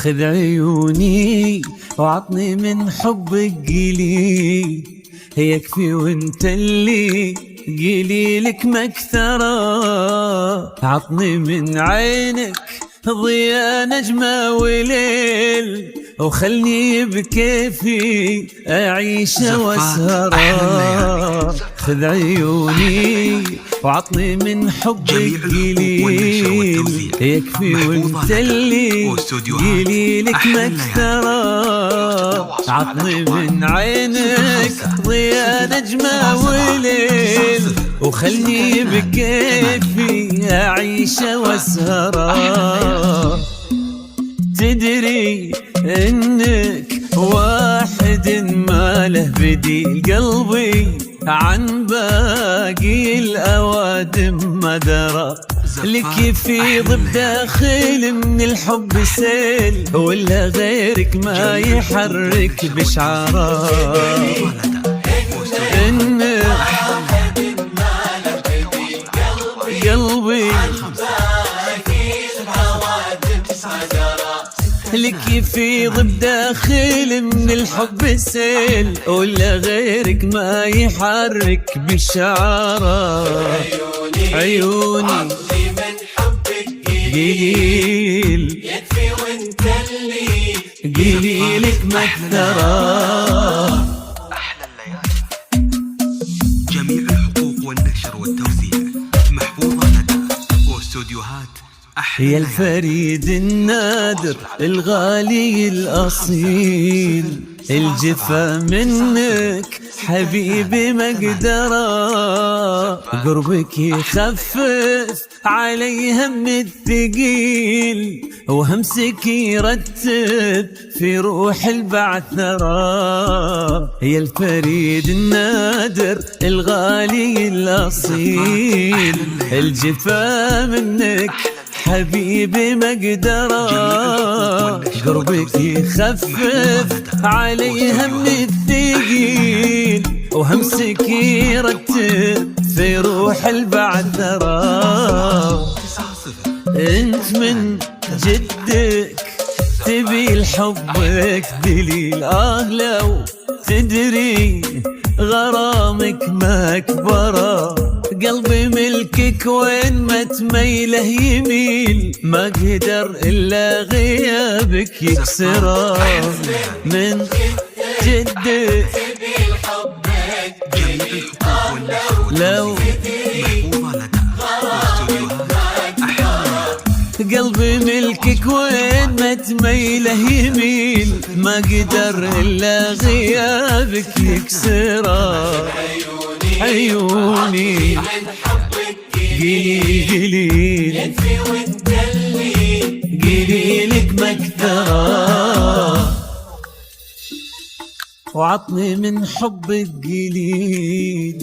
خذ عيوني وعطني من حبك قليل، يكفي وانت اللي قليلك مكثرة. عطني من عينك ضياء نجمة وليل، وخلني بكيفي أعيش واسهرة. خذ عيوني وعطني من حبك قليل، يكفي وانت اللي قليلك مكثرة. عطني من عينك ضياء نجمة وليل، وخلني بكيفي أعيش واسهرة. تدري انك واحد ما له بديل، قلبي عن باقي الأوادم ما درى. لك يفيض بداخل من الحب سيل، ولا غيرك ما يحرك بشعره. انك قلبي لك يفيض بداخل من الحب سيل، ولا غيرك ما يحرك بشعره. عيوني عطني من حبك قليل، يكفي وانت اللي قليلك مكثرة. أحلى الليالي. جميع الحقوق والنشر والتوزيع محفوظة لدى واستوديوهات أحلى يا الليالي. الفريد النادر الغالي الأصيل، الجفا منك حبيبي مقدرة. قربك يخفف علي هم الثقيل، وهمسك يرتب في روح البعثرة. يا الفريد النادر الغالي الأصيل، الجفا منك حبيبي مقدرة. قربك يخفف علي هم الثقيل، وهمسك يرتب في روح البعثرة. انت من جدك تبي لحبك دليل، لو تدري غرامك مكبرة. قلبي ملكك وين ما تميله يميل، ما قدر إلا غيابك يكسره. من جدك جميع الحقوق والنشر لو محفوظة لدى واستوديوهات أحلى. قلبي ملكك وين ما تميله يميل، ما قدر إلا غيابك يكسره. عيوني قليل قليل، يكفي وانت اللي قليلك مكثرة. وعطني من حبك قليل.